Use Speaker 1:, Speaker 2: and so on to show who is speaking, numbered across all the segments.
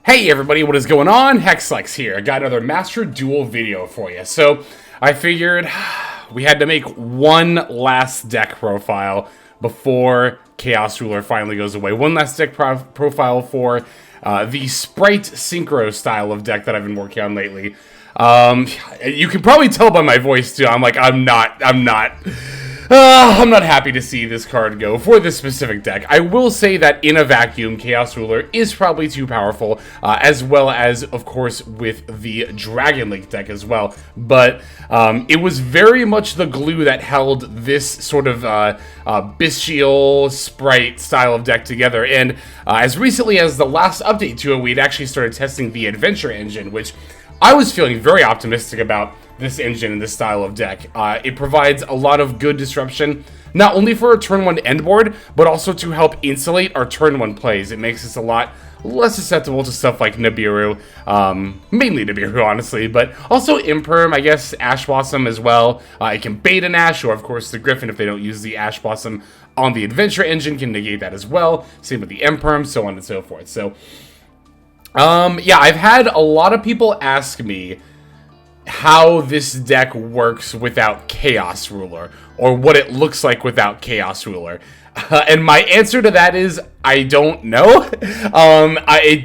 Speaker 1: Hey everybody, what is going on? Hexlex here. I got another Master Duel video for you. So, I figured we had to make one last deck profile before Chaos Ruler finally goes away. One last deck profile for the Spright Synchro style of deck that I've been working on lately. You can probably tell by my voice too, I'm not happy to see this card go for this specific deck. I will say that in a vacuum, Chaos Ruler is probably too powerful, as well as, of course, with the Dragon Link deck as well. But it was very much the glue that held this sort of Bystial Spright style of deck together. And as recently as the last update to it, we'd actually started testing the Adventure engine, which I was feeling very optimistic about this engine and this style of deck. It provides a lot of good disruption, not only for our turn 1 end board, but also to help insulate our turn 1 plays. It makes us a lot less susceptible to stuff like Nibiru, mainly Nibiru, honestly, but also Imperm, I guess, Ash Blossom as well. It can bait an Ash, or of course the Gryphon, if they don't use the Ash Blossom on the Adventure engine, can negate that as well. Same with the Imperm, so on and so forth. So, yeah, I've had a lot of people ask me how this deck works without Chaos Ruler, or what it looks like without Chaos Ruler. And my answer to that is, I don't know. This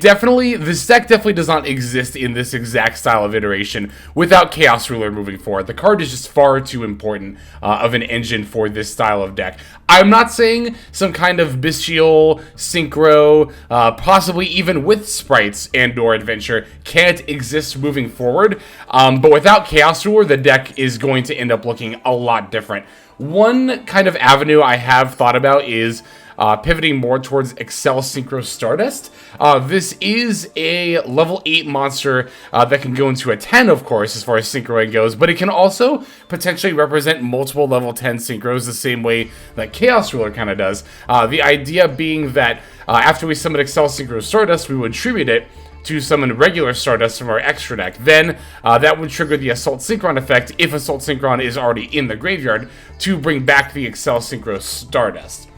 Speaker 1: deck definitely does not exist in this exact style of iteration without Chaos Ruler moving forward. The card is just far too important of an engine for this style of deck. I'm not saying some kind of Bystial, Synchro, possibly even with Sprites and or Adventure can't exist moving forward. But without Chaos Ruler, the deck is going to end up looking a lot different. One kind of avenue I have thought about is pivoting more towards Assault Synchron Stardust. This is a level 8 monster that can go into a 10, of course, as far as synchroing goes, but it can also potentially represent multiple level 10 synchros the same way that Chaos Ruler kind of does. The idea being that after we summon Assault Synchron Stardust, we would tribute it to summon regular Stardust from our extra deck. Then, that would trigger the Assault Synchron effect, if Assault Synchron is already in the graveyard, to bring back the Assault Synchron Stardust.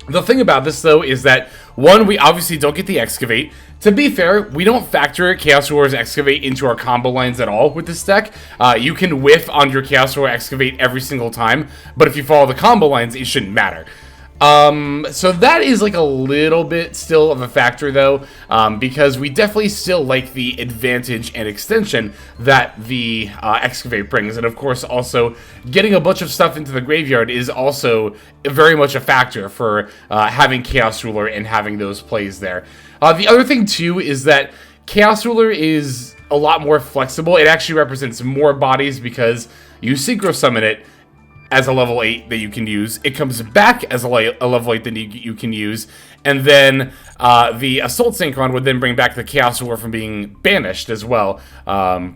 Speaker 1: The thing about this, though, is that, one, we obviously don't get the Excavate. To be fair, we don't factor Chaos Ruler's Excavate into our combo lines at all with this deck. You can whiff on your Chaos Ruler Excavate every single time, but if you follow the combo lines, it shouldn't matter. So that is like a little bit still of a factor though, because we definitely still like the advantage and extension that the Excavate brings, and of course also getting a bunch of stuff into the graveyard is also very much a factor for having Chaos Ruler and having those plays there. The other thing too is that Chaos Ruler is a lot more flexible. It actually represents more bodies because you Synchro Summon it as a level 8 that you can use. It comes back as a level 8 that you can use, and then the Assault Synchron would then bring back the Chaos Ruler from being banished as well,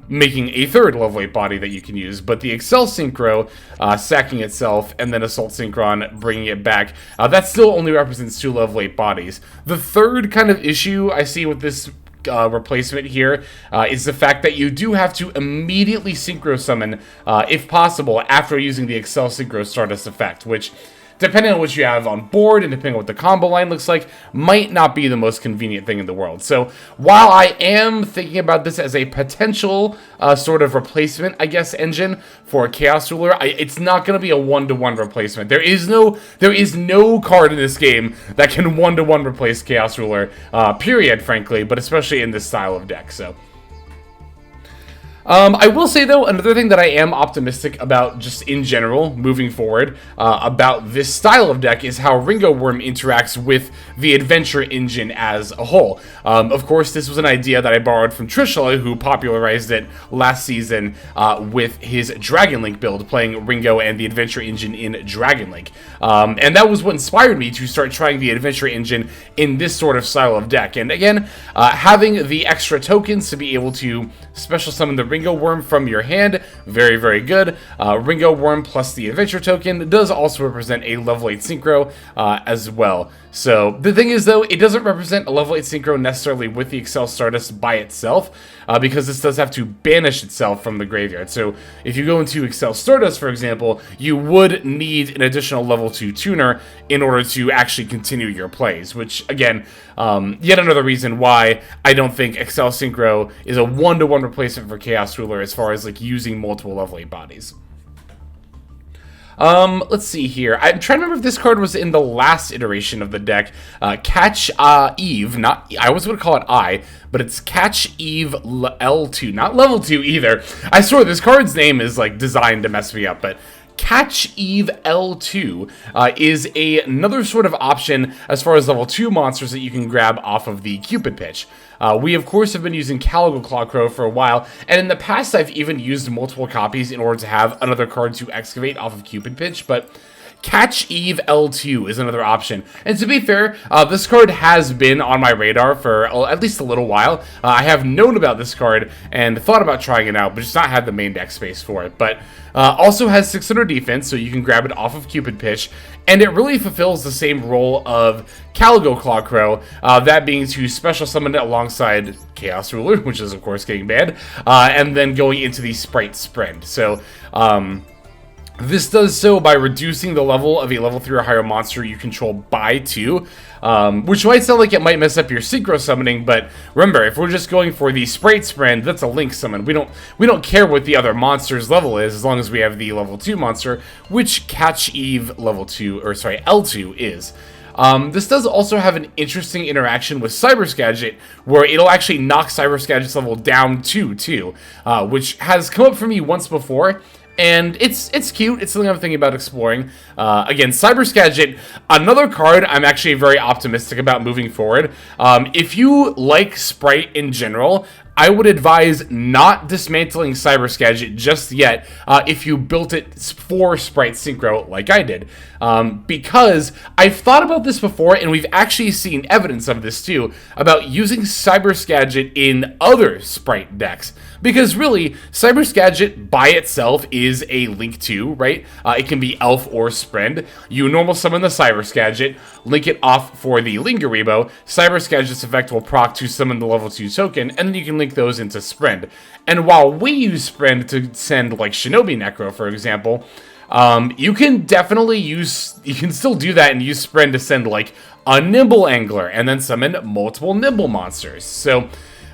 Speaker 1: making a third level 8 body that you can use. But the Excel Synchro sacking itself, and then Assault Synchron bringing it back, that still only represents 2 level 8 bodies. The third kind of issue I see with this replacement here is the fact that you do have to immediately Synchro Summon, if possible, after using the Assault Synchron Stardust effect, which, depending on what you have on board and depending on what the combo line looks like, might not be the most convenient thing in the world. So, while I am thinking about this as a potential sort of replacement, I guess, engine for Chaos Ruler, it's not going to be a one-to-one replacement. There is no card in this game that can one-to-one replace Chaos Ruler, period, frankly, but especially in this style of deck, so. I will say, though, another thing that I am optimistic about just in general, moving forward, about this style of deck is how Ringowurm interacts with the Adventure engine as a whole. Of course, this was an idea that I borrowed from Trishula, who popularized it last season with his Dragon Link build, playing Ringo and the Adventure engine in Dragon Link. And that was what inspired me to start trying the Adventure engine in this sort of style of deck. And again, having the extra tokens to be able to special summon the Ringowurm from your hand, very, very good. Ringowurm plus the Adventure token does also represent a level 8 Synchro as well. So the thing is, though, it doesn't represent a level 8 Synchro necessarily with the Excel Stardust by itself, because this does have to banish itself from the graveyard. So if you go into Excel Stardust, for example, you would need an additional level 2 tuner in order to actually continue your plays, which, again, yet another reason why I don't think Excel Synchro is a one-to-one replacement for Chaos Ruler as far as like using multiple level 8 bodies. Let's see here. I'm trying to remember if this card was in the last iteration of the deck. Catch Eve, not, I always would call it I, but it's Catch Eve L2, not level 2 either. I swear this card's name is like designed to mess me up, but Catch Eve L2 is another sort of option as far as level 2 monsters that you can grab off of the Cupid Pitch. We, of course, have been using Caligo Clawcrow for a while, and in the past I've even used multiple copies in order to have another card to excavate off of Cupid Pitch, but Catch Eve L2 is another option. And to be fair, this card has been on my radar for at least a little while. I have known about this card and thought about trying it out, but just not had the main deck space for it. But also has 600 defense, so you can grab it off of Cupid Pitch, and it really fulfills the same role of Caligo Clawcrow, that being to special summon it alongside Chaos Ruler, which is of course getting banned, and then going into the Spright Sprind. So, this does so by reducing the level of a level 3 or higher monster you control by 2, which might sound like it might mess up your Synchro summoning, but remember, if we're just going for the Spright Sprind, that's a Link summon. We don't care what the other monster's level is, as long as we have the level 2 monster, which Catch Eve level 2, or sorry, L2 is. This does also have an interesting interaction with Cyberse Gadget, where it'll actually knock Cyberse Gadget's level down to 2, which has come up for me once before. And it's cute. It's something I'm thinking about exploring. Again, Cyberse Gadget, another card I'm actually very optimistic about moving forward. If you like Spright in general, I would advise not dismantling Cyberse Gadget just yet if you built it for Spright Synchro like I did. Because I've thought about this before, and we've actually seen evidence of this too, about using Cyberse Gadget in other Spright decks. Because really, Cyberse Gadget by itself is a Link 2, right? It can be Elf or Sprind. You normal summon the Cyberse Gadget, link it off for the Ringowurm. Cyberse Gadget's effect will proc to summon the level 2 token, and then you can link those into Sprind. And while we use Sprind to send like Shinobi Necro, for example, you can definitely use, you can still do that and use Sprind to send like a Nimble Angler, and then summon multiple Nimble monsters. So,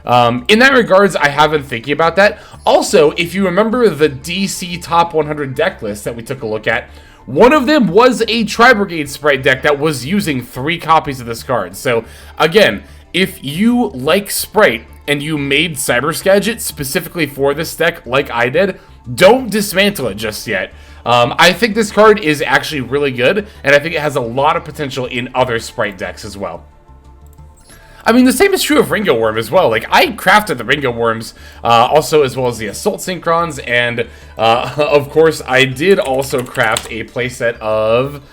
Speaker 1: in that regards, I have been thinking about that. Also, if you remember the DC Top 100 deck list that we took a look at, one of them was a Tri-Brigade Spright deck that was using 3 copies of this card. So, again, if you like Spright and you made Cyberse Gadget specifically for this deck like I did, don't dismantle it just yet. I think this card is actually really good, and I think it has a lot of potential in other Spright decks as well. I mean, the same is true of Ringowurm as well. Like, I crafted the Ringowurms also, as well as the Assault Synchrons, and of course, I did also craft a playset of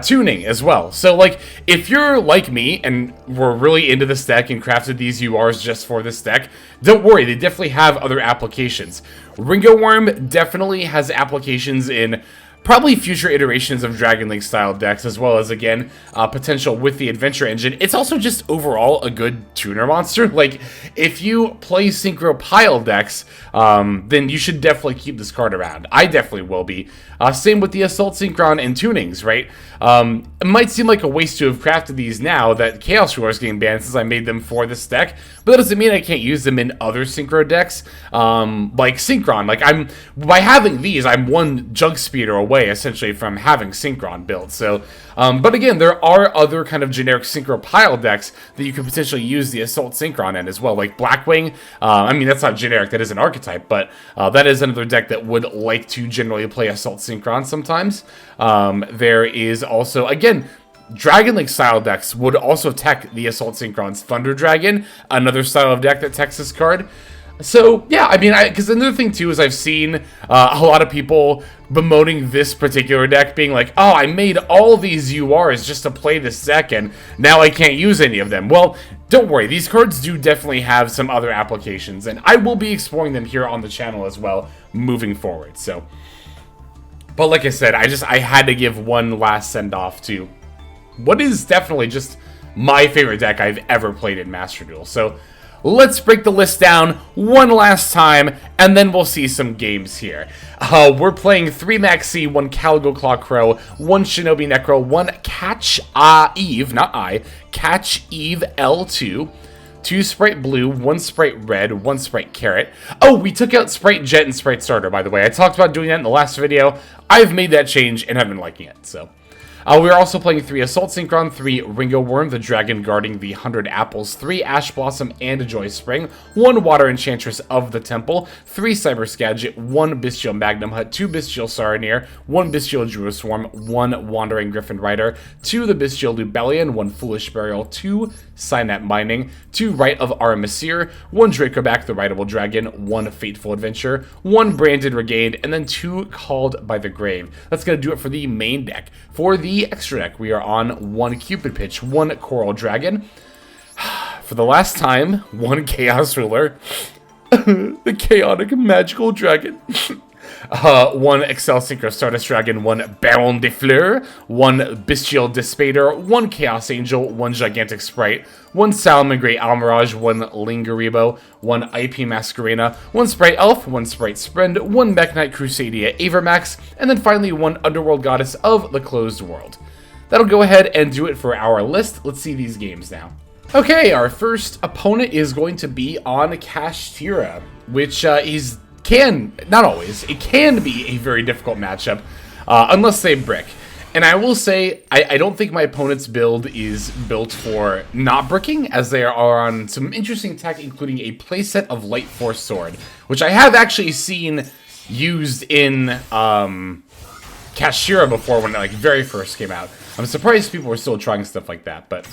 Speaker 1: tuning as well. So, like, if you're like me and were really into this deck and crafted these URs just for this deck, don't worry, they definitely have other applications. Ringowurm definitely has applications in probably future iterations of Dragon Link style decks, as well as, again, potential with the Adventure Engine. It's also just overall a good tuner monster. Like, if you play Synchro Pile decks, then you should definitely keep this card around. I definitely will be. Same with the Assault Synchron and tunings, right? It might seem like a waste to have crafted these now that Chaos Ruler is getting banned since I made them for this deck, but that doesn't mean I can't use them in other Synchro decks, like Synchron. Like, by having these, I'm one Jug Speeder away, essentially, from having Synchron built. So, but again, there are other kind of generic Synchro Pile decks that you could potentially use the Assault Synchron in as well, like Blackwing. I mean, that's not generic, that is an archetype, but that is another deck that would like to generally play Assault Synchron sometimes. There is also, again, Dragon Link style decks would also tech the Assault Synchron's Thunder Dragon, another style of deck that techs this card. So, yeah, I mean, because another thing, too, is I've seen a lot of people bemoaning this particular deck, being like, oh, I made all these URs just to play this deck, and now I can't use any of them. Well, don't worry, these cards do definitely have some other applications, and I will be exploring them here on the channel as well, moving forward, so. But like I said, I had to give one last send-off to what is definitely just my favorite deck I've ever played in Master Duel, so. Let's break the list down one last time, and then we'll see some games here. We're playing 3 Maxx, 1 Caligo Claw Crow, 1 Shinobi Necro, 1 Catch Eve, not I, Catch Eve L2, 2 Spright Blue, 1 Spright Red, 1 Spright Carrot. Oh, we took out Spright Jet and Spright Starter, by the way. I talked about doing that in the last video. I've made that change and have been liking it, so. We're also playing 3 Assault Synchron, 3 Ringowurm, the dragon guarding the 100 apples, 3 Ash Blossom and a Joyous Spring, 1 Water Enchantress of the Temple, 3 Cyberse Gadget, 1 Bystial Magnamhut, 2 Bystial Saronir, 1 Bystial Druiswarm, 1 Wandering Gryphon Rider, 2 the Bystial Lubellion, 1 Foolish Burial, 2 Cynet Mining, 2 Rite of Aramesir, 1 Dracoback the Rideable Dragon, 1 Fateful Adventure, 1 Branded Regained, and then 2 Called by the Grave. That's going to do it for the main deck. For the extra deck, we are on 1 Cupid Pitch, 1 Coral Dragon. For the last time, 1 Chaos Ruler. The Chaotic Magical Dragon. 1 Excel Synchro Stardust Dragon, 1 Baronne de Fluer, 1 Bystial Dis Pater, 1 Chaos Angel, 1 Gigantic Spright, 1 Salamngreat Almiraj, 1 Ringowurm, 1 IP Masquerena, 1 Spright Elf, 1 Spright Sprind, 1 Mekk-Knight Crusadia Avermax, and then finally 1 Underworld Goddess of the Closed World. That'll go ahead and do it for our list. Let's see these games now. Okay, our first opponent is going to be on Kashtira, which not always, it can be a very difficult matchup, unless they brick. And I will say, I don't think my opponent's build is built for not bricking, as they are on some interesting tech, including a playset of Light Force Sword, which I have actually seen used in Kashtira before when it very first came out. I'm surprised people were still trying stuff like that, but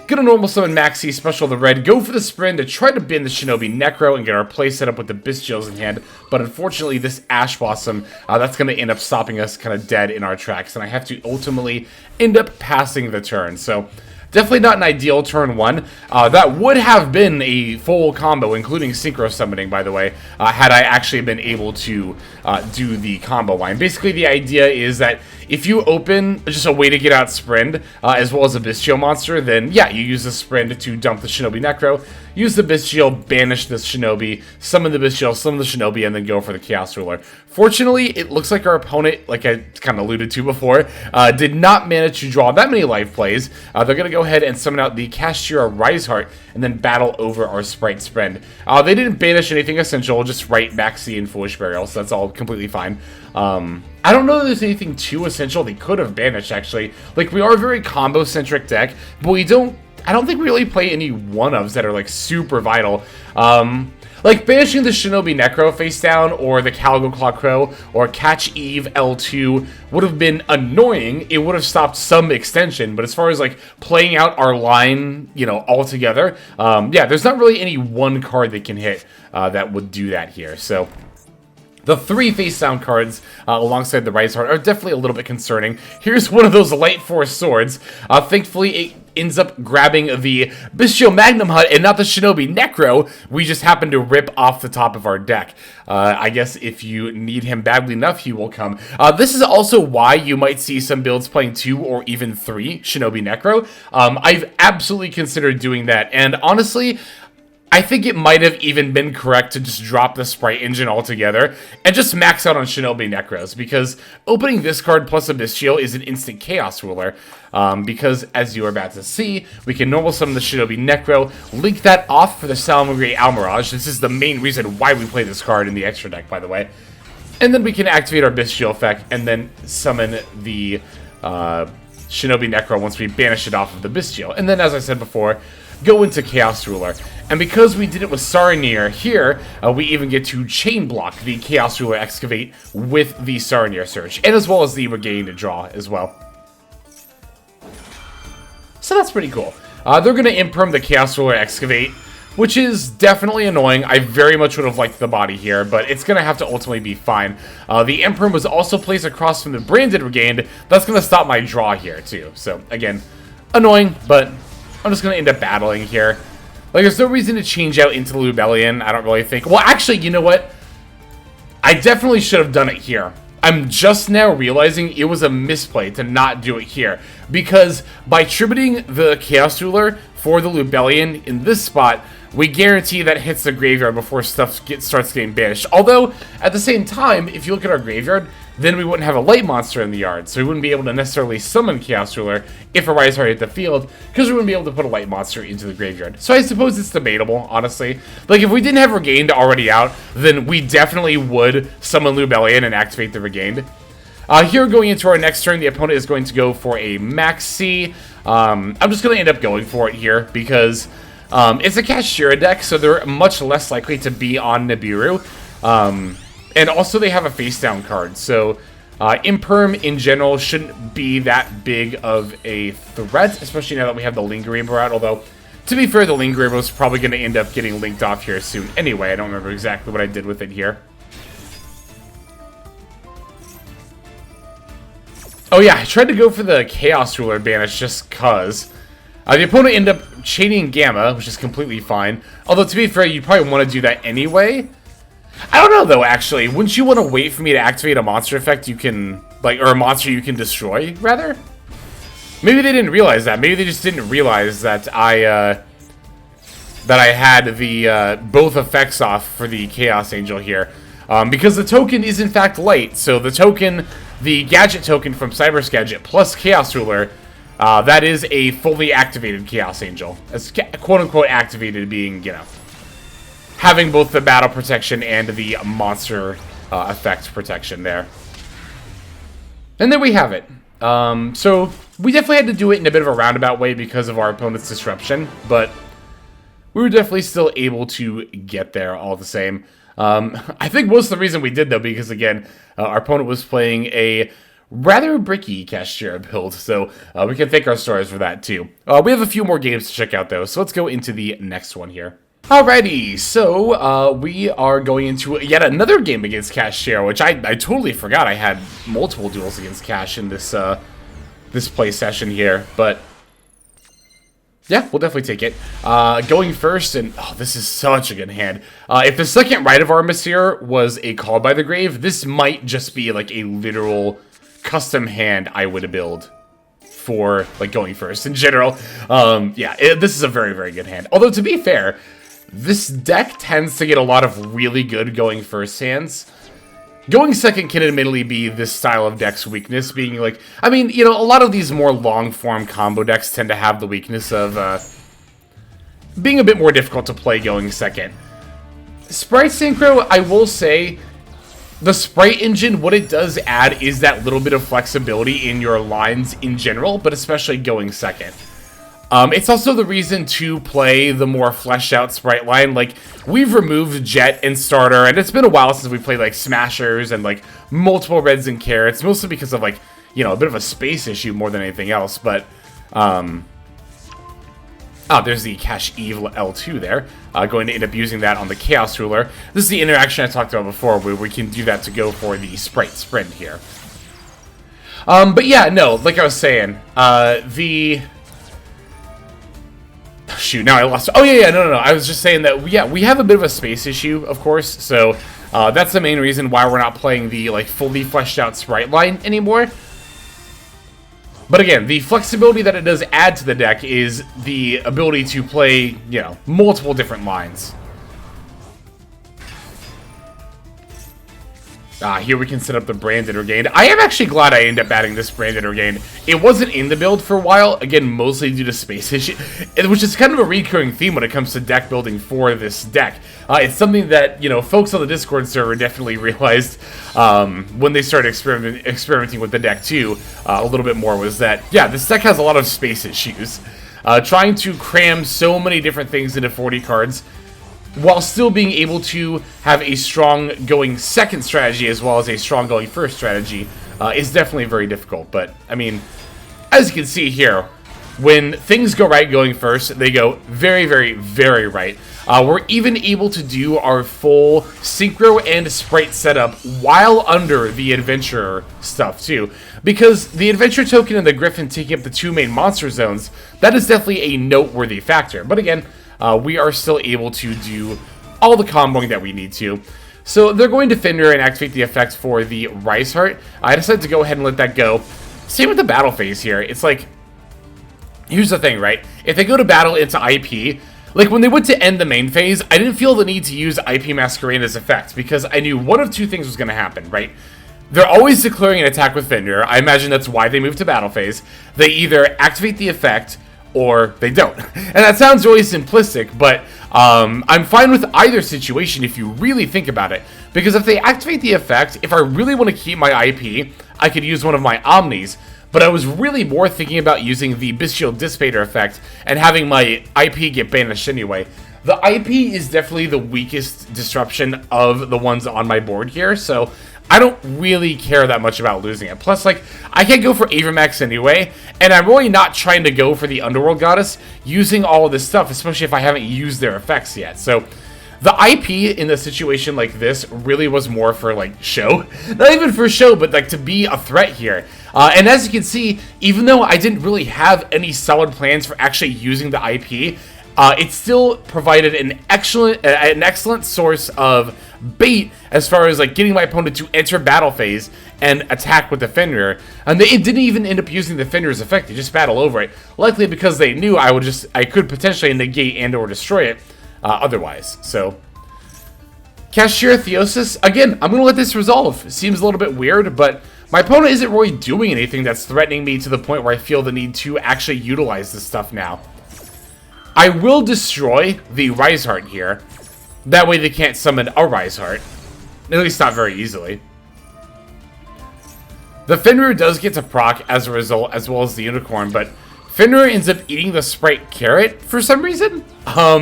Speaker 1: gonna normal summon Maxx, special the red, go for the Sprind to try to bin the Shinobi Necro and get our play set up with the Bystials in hand, but unfortunately this Ash Blossom, that's gonna end up stopping us kind of dead in our tracks, and I have to ultimately end up passing the turn, so definitely not an ideal turn 1. That would have been a full combo, including Synchro Summoning, by the way, had I actually been able to do the combo line. Basically, the idea is that if you open just a way to get out Sprind, as well as a Bystial monster, then yeah, you use the Sprind to dump the Shinobi Necro, use the Bystial, banish the Shinobi, summon the Bystial, summon the Shinobi, and then go for the Chaos Ruler. Fortunately, it looks like our opponent, like I kind of alluded to before, did not manage to draw that many life plays. They're going to go ahead and summon out the Kashtira Riseheart, and then battle over our Spright Sprind. They didn't banish anything essential, just write Maxx and Foolish Burial, so that's all completely fine. I don't know if there's anything too essential they could have banished, actually. Like, we are a very combo-centric deck, but I don't think we really play any one-ofs that are, super vital. Like, banishing the Shinobi Necro face down, or the Caligo Claw Crow, or Catch Eve L2 would have been annoying. It would have stopped some extension, but as far as, playing out our line, all together, yeah, there's not really any one card that can hit that would do that here, so. The 3 face down cards alongside the Riseheart are definitely a little bit concerning. Here's one of those Light Force Swords. Thankfully, it ends up grabbing the Bystial Magnamhut and not the Shinobi Necro. We just happen to rip off the top of our deck. I guess if you need him badly enough, he will come. This is also why you might see some builds playing 2 or even 3 Shinobi Necro. I've absolutely considered doing that, and honestly, I think it might have even been correct to just drop the Spright engine altogether and just max out on Shinobi Necros, because opening this card plus a Bystial is an instant Chaos Ruler, because as you are about to see, we can normal summon the Shinobi Necro, link that off for the Salamngreat Almiraj. This is the main reason why we play this card in the extra deck, by the way. And then we can activate our Bystial effect and then summon the Shinobi Necro once we banish it off of the Bystial. And then, as I said before, go into Chaos Ruler. And because we did it with Saronir here, we even get to chain block the Chaos Ruler Excavate with the Saronir Search, and as well as the Regain to draw as well. So that's pretty cool. They're going to imperm the Chaos Ruler Excavate. which is definitely annoying. I very much would have liked the body here, but it's going to have to ultimately be fine. The Emperor was also placed across from the Branded Regained. That's going to stop my draw here, too. So, again, annoying, but I'm just going to end up battling here. Like, there's no reason to change out into the Lubellion, I don't really think. Well, actually, you know what? I definitely should have done it here. I'm just now realizing it was a misplay to not do it here, because by tributing the Chaos Ruler for the Lubellion in this spot, we guarantee that it hits the graveyard before stuff starts getting banished. Although, at the same time, if you look at our graveyard, then we wouldn't have a light monster in the yard, so we wouldn't be able to necessarily summon Chaos Ruler if a Rise hit the field, because we wouldn't be able to put a light monster into the graveyard. So I suppose it's debatable, honestly. Like, if we didn't have Regained already out, then we definitely would summon Lubellion and activate the Regained. Here, going into our next turn, the opponent is going to go for a Maxx. I'm just going to end up going for it here, because it's a Kashtira deck, so they're much less likely to be on Nibiru. And also they have a face-down card, so Imperm in general shouldn't be that big of a threat, especially now that we have the Ringowurm out, although, to be fair, the Ringowurm was probably going to end up getting linked off here soon anyway. I don't remember exactly what I did with it here. Oh yeah, I tried to go for the Chaos Ruler banish just cuz. The opponent ended up chaining Gamma, which is completely fine. Although, to be fair, you probably want to do that anyway. I don't know, though, actually. Wouldn't you want to wait for me to activate a monster effect you can, like, or a monster you can destroy, rather? Maybe they didn't realize that. Maybe they just didn't realize that I had the, both effects off for the Chaos Angel here. Because the token is, in fact, light. So the token, the Gadget token from Cyberse Gadget plus Chaos Ruler, that is a fully activated Chaos Angel. As quote-unquote activated being, you know, having both the battle protection and the monster effect protection there. And there we have it. So we definitely had to do it in a bit of a roundabout way because of our opponent's disruption, but we were definitely still able to get there all the same. I think most of the reason we did, though, because, again, our opponent was playing a rather bricky Kashtira build, so we can thank our stars for that, too. We have a few more games to check out, though, so let's go into the next one here. Alrighty, so we are going into yet another game against Kashtira, which I totally forgot I had multiple duels against Kash in this this play session here, but yeah, we'll definitely take it. Going first, and oh, this is such a good hand. If the second Rite of Aramesir was a Call by the Grave, this might just be like a literal custom hand I would build for like going first in general. Yeah, this is a very, very good hand. Although, to be fair, this deck tends to get a lot of really good going first hands. Going second can admittedly be this style of deck's weakness, being like, I mean, you know, a lot of these more long-form combo decks tend to have the weakness of being a bit more difficult to play going second. Spright Synchro, I will say, the Spright engine, what it does add is that little bit of flexibility in your lines in general, but especially going second. It's also the reason to play the more fleshed out Spright line. Like, we've removed Jet and Starter, and it's been a while since we played, like, Smashers and, like, multiple Reds and Carrots, mostly because of, like, you know, a bit of a space issue more than anything else, but, oh, there's the Cash Eve L2 there. Going to end up using that on the Chaos Ruler. This is the interaction I talked about before, where we can do that to go for the Spright Sprind here. But yeah, no, like I was saying, shoot, now I lost. Oh, yeah, no. I was just saying that, yeah, we have a bit of a space issue, of course, so that's the main reason why we're not playing the, like, fully fleshed out Spright line anymore. But again, the flexibility that it does add to the deck is the ability to play, you know, multiple different lines. Here we can set up the Branded Regained. I am actually glad I ended up adding this Branded Regained. It wasn't in the build for a while, again, mostly due to space issue, which is kind of a recurring theme when it comes to deck building for this deck. It's something that, you know, folks on the Discord server definitely realized when they started experimenting with the deck too, a little bit more, was that, yeah, this deck has a lot of space issues. Trying to cram so many different things into 40 cards, while still being able to have a strong going second strategy as well as a strong going first strategy, is definitely very difficult. But, I mean, as you can see here, when things go right going first, they go very, very, very right. We're even able to do our full Synchro and Spright setup while under the Adventurer stuff too. Because the Adventure token and the Gryphon taking up the 2 main monster zones, that is definitely a noteworthy factor. But again, we are still able to do all the comboing that we need to. So they're going to Fenrir and activate the effect for the Rice Heart. I decided to go ahead and let that go. Same with the battle phase here. It's like, here's the thing, right? If they go to battle into IP, like when they went to end the main phase, I didn't feel the need to use IP Masquerade's effect because I knew one of 2 things was going to happen, right? They're always declaring an attack with Fenrir. I imagine that's why they moved to battle phase. They either activate the effect or they don't. And that sounds really simplistic, but I'm fine with either situation if you really think about it. Because if they activate the effect, if I really want to keep my IP, I could use one of my Omnis. But I was really more thinking about using the Bystial Dis Pater effect and having my IP get banished anyway. The IP is definitely the weakest disruption of the ones on my board here, so I don't really care that much about losing it. Plus, like, I can't go for Avermax anyway, and I'm really not trying to go for the Underworld Goddess using all of this stuff, especially if I haven't used their effects yet. So the IP in a situation like this really was more for, like, show. Not even for show, but, like, to be a threat here. And as you can see, even though I didn't really have any solid plans for actually using the IP, it still provided an excellent source of bait as far as like getting my opponent to enter battle phase and attack with the Fenrir. And they didn't even end up using the Fenrir's effect; they just battle over it, likely because they knew I could potentially negate and or destroy it otherwise. So, Cashier Theosis, again, I'm gonna let this resolve. Seems a little bit weird, but my opponent isn't really doing anything that's threatening me to the point where I feel the need to actually utilize this stuff now. I will destroy the Rise Heart here. That way they can't summon a Rise Heart. At least not very easily. The Fenrir does get to proc as a result, as well as the Unicorn, but Fenrir ends up eating the Spright Carrot for some reason.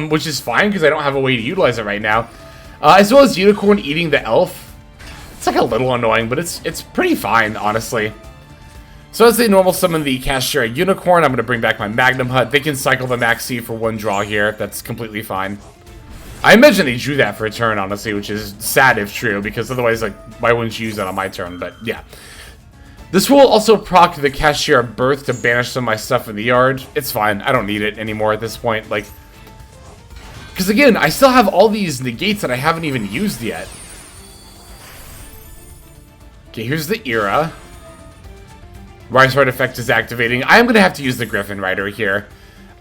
Speaker 1: Which is fine, because I don't have a way to utilize it right now. As well as Unicorn eating the Elf. It's like a little annoying, but it's pretty fine, honestly. So as they normal summon the Cashier Unicorn, I'm going to bring back my Magnamhut. They can cycle the Maxx for 1 draw here. That's completely fine. I imagine they drew that for a turn, honestly, which is sad if true, because otherwise, like, why wouldn't you use that on my turn? But, yeah. This will also proc the Cashier Birth to banish some of my stuff in the yard. It's fine. I don't need it anymore at this point. Like, because, again, I still have all these negates that I haven't even used yet. Okay, here's the Era. Rise Heart effect is activating. I am going to have to use the Gryphon Rider here.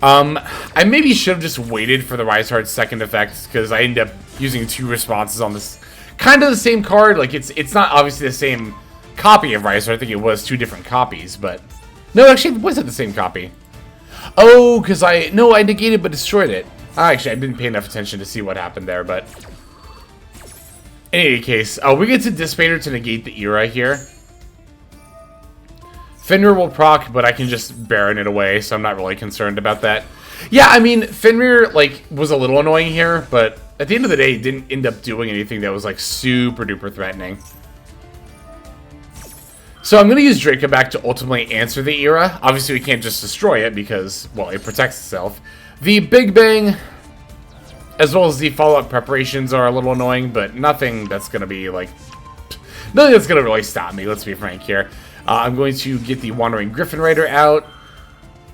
Speaker 1: I maybe should have just waited for the Rise Heart's second effect, because I ended up using 2 responses on this. Kind of the same card. Like, it's not obviously the same copy of Rise Heart. I think it was 2 different copies, but... No, actually, it wasn't the same copy. Oh, because I negated but destroyed it. Actually, I didn't pay enough attention to see what happened there, but... In any case, we get to Dis Pater to negate the Era here. Fenrir will proc, but I can just Baron it away, so I'm not really concerned about that. Yeah, I mean, Fenrir, like, was a little annoying here, but at the end of the day, it didn't end up doing anything that was, like, super duper threatening. So I'm going to use Dracoback to ultimately answer the Era. Obviously, we can't just destroy it because, well, it protects itself. The Big Bang, as well as the follow-up preparations, are a little annoying, but nothing that's going to be, like... Nothing that's going to really stop me, let's be frank here. I'm going to get the Wandering Gryphon Rider out.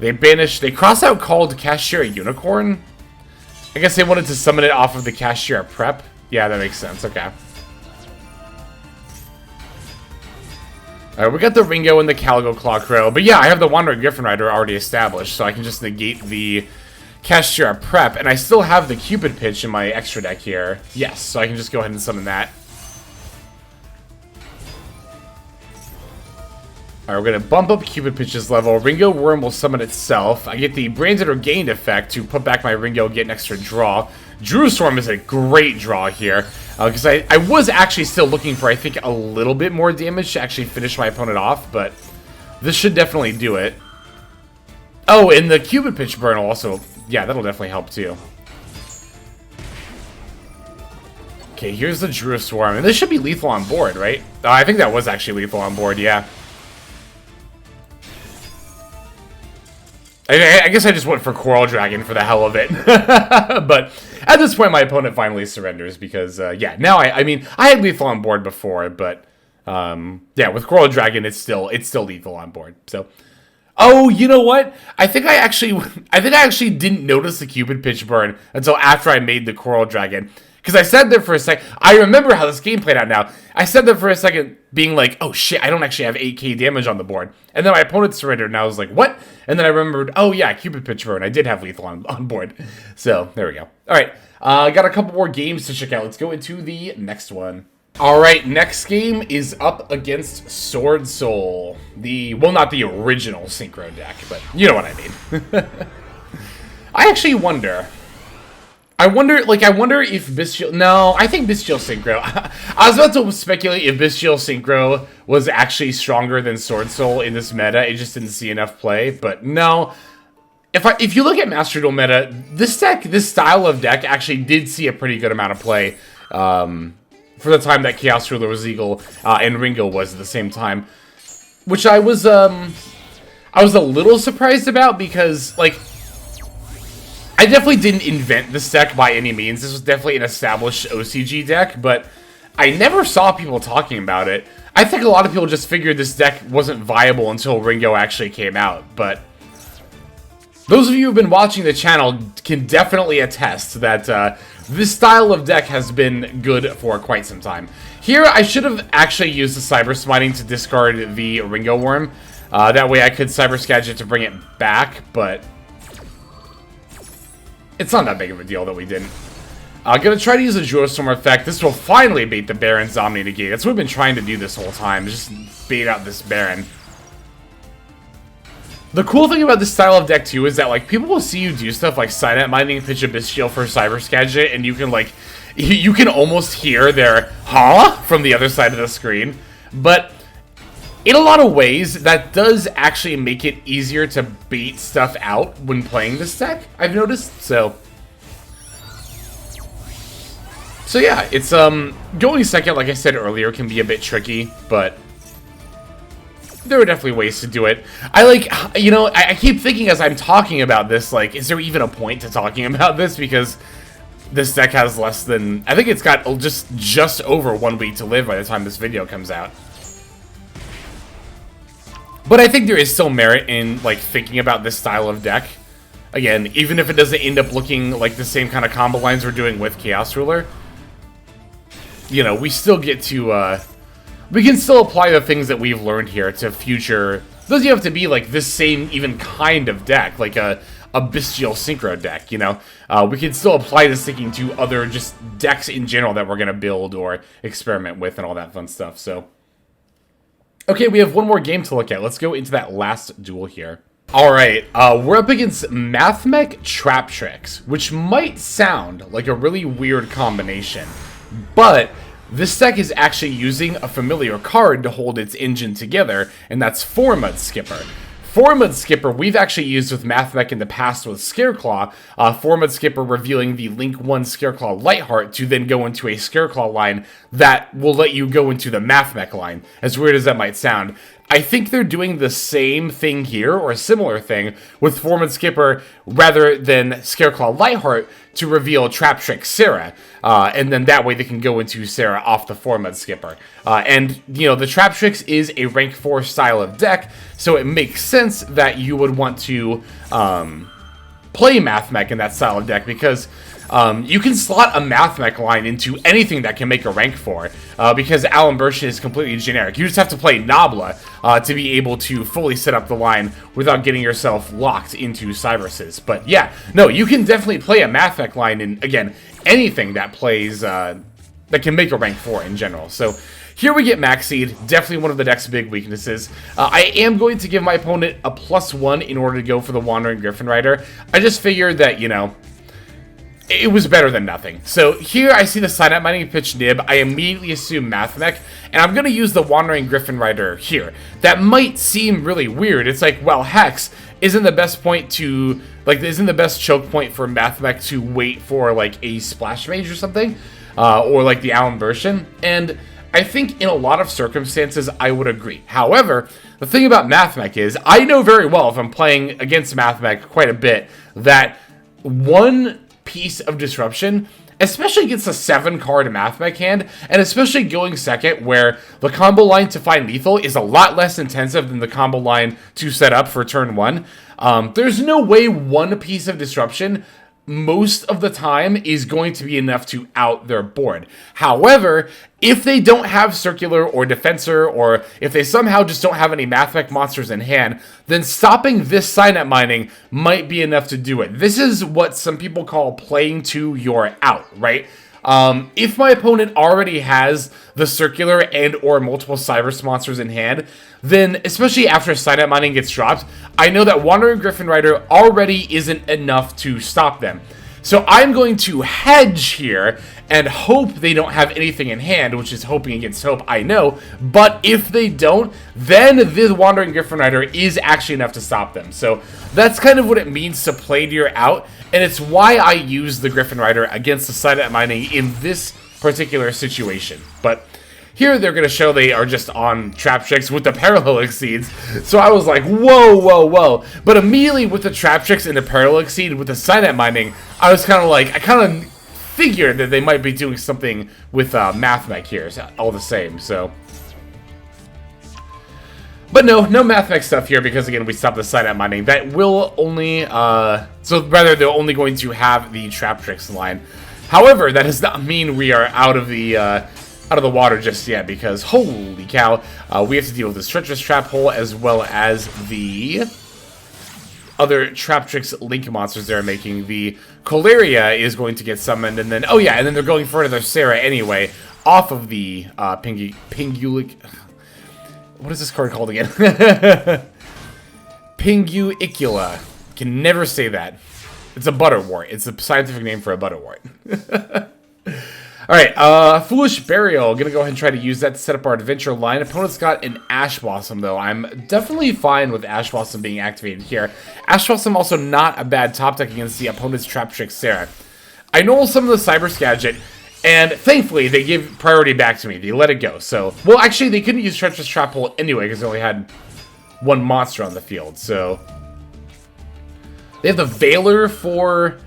Speaker 1: They cross out called Cashier Unicorn. I guess they wanted to summon it off of the Cashier Prep. Yeah, that makes sense, okay. Alright, we got the Ringo and the Caligo Clawcrow. But yeah, I have the Wandering Gryphon Rider already established, so I can just negate the Cashier Prep. And I still have the Cupid Pitch in my extra deck here. Yes, so I can just go ahead and summon that. Alright, we're going to bump up Cupid Pitch's level. Ringowurm will summon itself. I get the Branded or Gained effect to put back my Ringo, get an extra draw. Druiswarm is a great draw here. Because I was actually still looking for, I think, a little bit more damage to actually finish my opponent off. But this should definitely do it. Oh, and the Cupid Pitch burn will also... Yeah, that'll definitely help too. Okay, here's the Druiswarm. And this should be lethal on board, right? I think that was actually lethal on board, yeah. I guess I just went for Coral Dragon for the hell of it. But at this point, my opponent finally surrenders because, yeah, now I mean, I had lethal on board before, but, yeah, with Coral Dragon, it's still lethal on board, so... Oh, you know what? I think I actually didn't notice the Cupid Pitch burn until after I made the Coral Dragon. Because I sat there for a second. I remember how this game played out now. I sat there for a second being like, oh shit, I don't actually have 8k damage on the board. And then my opponent surrendered and I was like, what? And then I remembered, oh yeah, Cupid Pitch burn. I did have lethal on board. So, there we go. Alright, got a couple more games to check out. Let's go into the next one. Alright, next game is up against Sword Soul. Well, not the original Synchro deck, but you know what I mean. I actually wonder. I wonder if Bystial... No, I think Bystial Synchro... I was about to speculate if Bystial Synchro was actually stronger than Sword Soul in this meta. It just didn't see enough play, but no. If you look at Master Duel meta, this style of deck actually did see a pretty good amount of play. For the time that Chaos Ruler was legal, and Ringo was at the same time. Which I was a little surprised about because, like, I definitely didn't invent this deck by any means. This was definitely an established OCG deck, but I never saw people talking about it. I think a lot of people just figured this deck wasn't viable until Ringo actually came out, but... Those of you who've been watching the channel can definitely attest that this style of deck has been good for quite some time. Here, I should have actually used the Cyberse Mining to discard the Ringowurm. That way I could Cyberse Gadget to bring it back, but it's not that big of a deal that we didn't. I'm going to try to use a Joyous effect. This will finally bait the Baron's Omni Negate. That's what we've been trying to do this whole time, just bait out this Baron. The cool thing about this style of deck, too, is that, like, people will see you do stuff like Cynet Mining, pitch a Bystial for Cyberse Gadget, and you can, like, you can almost hear their, huh? From the other side of the screen. But in a lot of ways, that does actually make it easier to bait stuff out when playing this deck, I've noticed. So yeah, it's, going second, like I said earlier, can be a bit tricky, but... there are definitely ways to do it. I keep thinking as I'm talking about this, like, is there even a point to talking about this? Because this deck has less than... I think it's got just over 1 week to live by the time this video comes out. But I think there is still merit in, like, thinking about this style of deck. Again, even if it doesn't end up looking like the same kind of combo lines we're doing with Chaos Ruler. You know, we still get to, we can still apply the things that we've learned here to future... It doesn't have to be, like, this same even kind of deck, like a Bystial Synchro deck, you know? We can still apply this thinking to other just decks in general that we're going to build or experiment with and all that fun stuff, so... Okay, we have one more game to look at. Let's go into that last duel here. Alright, we're up against Mathmech-Trap tricks, which might sound like a really weird combination, but... this deck is actually using a familiar card to hold its engine together, and that's Formud Skipper. Formud Skipper we've actually used with Mathmech in the past with Scareclaw. Formud Skipper revealing the Link 1 Scareclaw Lightheart to then go into a Scareclaw line that will let you go into the Mathmech line, as weird as that might sound. I think they're doing the same thing here, or a similar thing, with Formud Skipper rather than Scareclaw Lightheart to reveal Trap Trick Sarah. And then that way they can go into Sarah off the Formud Skipper. And, you know, the Trap Tricks is a rank 4 style of deck, so it makes sense that you would want to play Mathmech in that style of deck, because... you can slot a Mathmech line into anything that can make a rank 4, because Alimbertian is completely generic. You just have to play Nabla to be able to fully set up the line without getting yourself locked into Cyberses. But yeah, no, you can definitely play a Mathmech line in, again, anything that plays, that can make a rank 4 in general. So here we get Maxseed, definitely one of the deck's big weaknesses. I am going to give my opponent a +1 in order to go for the Wandering Gryphon Rider. I just figured that, you know, it was better than nothing. So here I see the Cynet Mining pitch nib. I immediately assume Mathmech, and I'm going to use the Wandering Gryphon Rider here. That might seem really weird. It's like, well, Hex isn't the best point to, like, isn't the best choke point for Mathmech to wait for, like, a Splash Mage or something, or, like, the Alimbertian. And I think in a lot of circumstances, I would agree. However, the thing about Mathmech is, I know very well, if I'm playing against Mathmech quite a bit, that one piece of disruption, especially against a 7-card Mathmech hand, and especially going second, where the combo line to find lethal is a lot less intensive than the combo line to set up for turn 1. There's no way one piece of disruption most of the time is going to be enough to out their board. However, if they don't have Circular or Defensor, or if they somehow just don't have any Mathmech monsters in hand, then stopping this Cynet Mining might be enough to do it. This is what some people call playing to your out, right? If my opponent already has the Circular and or multiple Cyberse monsters in hand, then, especially after Cynet Mining gets dropped, I know that Wandering Griffin Rider already isn't enough to stop them. So I'm going to hedge here and hope they don't have anything in hand, which is hoping against hope, I know. But if they don't, then the Wandering Griffin Rider is actually enough to stop them. So that's kind of what it means to play to your out, and it's why I use the Griffin Rider against the Cynet Mining in this particular situation. But here they're going to show they are just on Trap Tricks with the Parallel Exceeds. So I was like, whoa, whoa, whoa. But immediately with the Trap Tricks and the Parallel Exceed with the Cynet Mining, I was kind of like, I kind of figured that they might be doing something with Mathmech here, all the same, so. But no Mathmech stuff here, because again, we stopped the Cynet Mining. That will only, so rather they're only going to have the Trap Tricks line. However, that does not mean we are out of the water just yet, because holy cow, we have to deal with this Treacherous Trap Hole as well as the other Trap Tricks Link monsters they're making. The Colaria is going to get summoned, and then, oh yeah, and then they're going for another Sarah anyway, off of the Pingulic. What is this card called again? Pinguicula. Can never say that. It's a butterwort. It's a scientific name for a butterwort. Alright, Foolish Burial. Gonna go ahead and try to use that to set up our adventure line. Opponent's got an Ash Blossom, though. I'm definitely fine with Ash Blossom being activated here. Ash Blossom also not a bad top deck against the opponent's Trap Trick Sarah. I know some of the Cyberse Gadget, and thankfully they give priority back to me. They let it go. So, well, actually, they couldn't use Treacherous Trap Hole anyway because they only had one monster on the field. So, they have the Veiler for.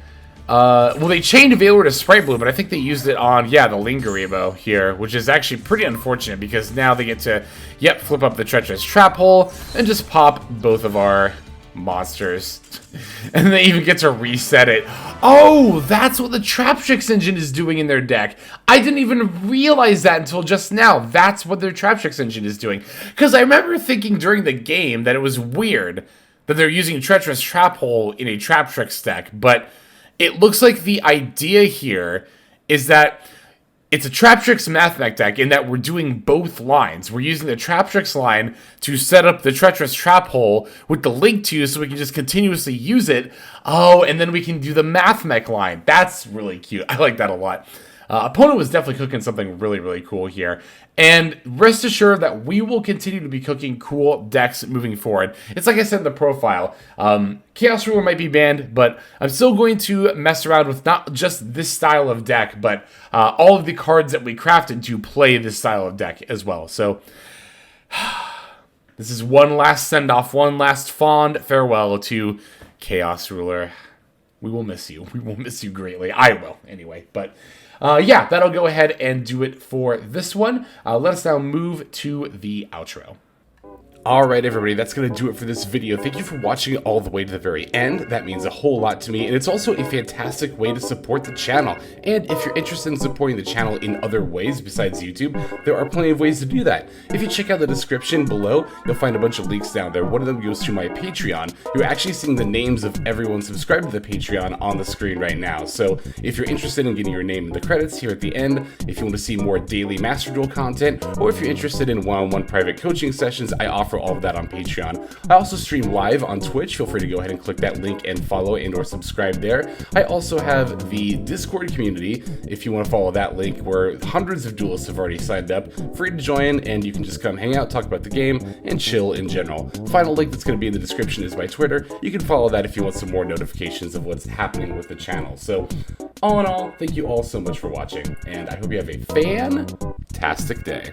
Speaker 1: Well, they chained Veiler to Spright Blue, but I think they used it on, yeah, the Ringowurm here, which is actually pretty unfortunate because now they get to, yep, flip up the Treacherous Trap Hole and just pop both of our monsters. And they even get to reset it. Oh, that's what the Trap Tricks engine is doing in their deck. I didn't even realize that until just now. That's what their Trap Tricks engine is doing. Because I remember thinking during the game that it was weird that they're using Treacherous Trap Hole in a Trap Tricks deck, but it looks like the idea here is that it's a Trap Tricks Mathmech deck in that we're doing both lines. We're using the Trap Tricks line to set up the Treacherous Trap Hole with the link to so we can just continuously use it. Oh, and then we can do the Mathmech line. That's really cute. I like that a lot. Opponent was definitely cooking something really, really cool here. And rest assured that we will continue to be cooking cool decks moving forward. It's like I said in the profile, Chaos Ruler might be banned, but I'm still going to mess around with not just this style of deck, but all of the cards that we crafted to play this style of deck as well. So, this is one last send-off, one last fond farewell to Chaos Ruler. We will miss you. We will miss you greatly. I will, anyway, but yeah, that'll go ahead and do it for this one. Let us now move to the outro. Alright everybody, that's going to do it for this video. Thank you for watching it all the way to the very end. That means a whole lot to me, and it's also a fantastic way to support the channel. And if you're interested in supporting the channel in other ways besides YouTube, there are plenty of ways to do that. If you check out the description below, you'll find a bunch of links down there. One of them goes to my Patreon. You're actually seeing the names of everyone subscribed to the Patreon on the screen right now. So if you're interested in getting your name in the credits here at the end, if you want to see more daily Master Duel content, or if you're interested in one-on-one private coaching sessions, I offer all of that on Patreon. I also stream live on Twitch. Feel free to go ahead and click that link and follow and or subscribe there. I also have the Discord community, if you want to follow that link, where hundreds of duelists have already signed up. Free to join, and you can just come hang out, talk about the game, and chill in general. Final link that's going to be in the description is my Twitter. You can follow that if you want some more notifications of what's happening with the channel. So, all in all, thank you all so much for watching, and I hope you have a fantastic day.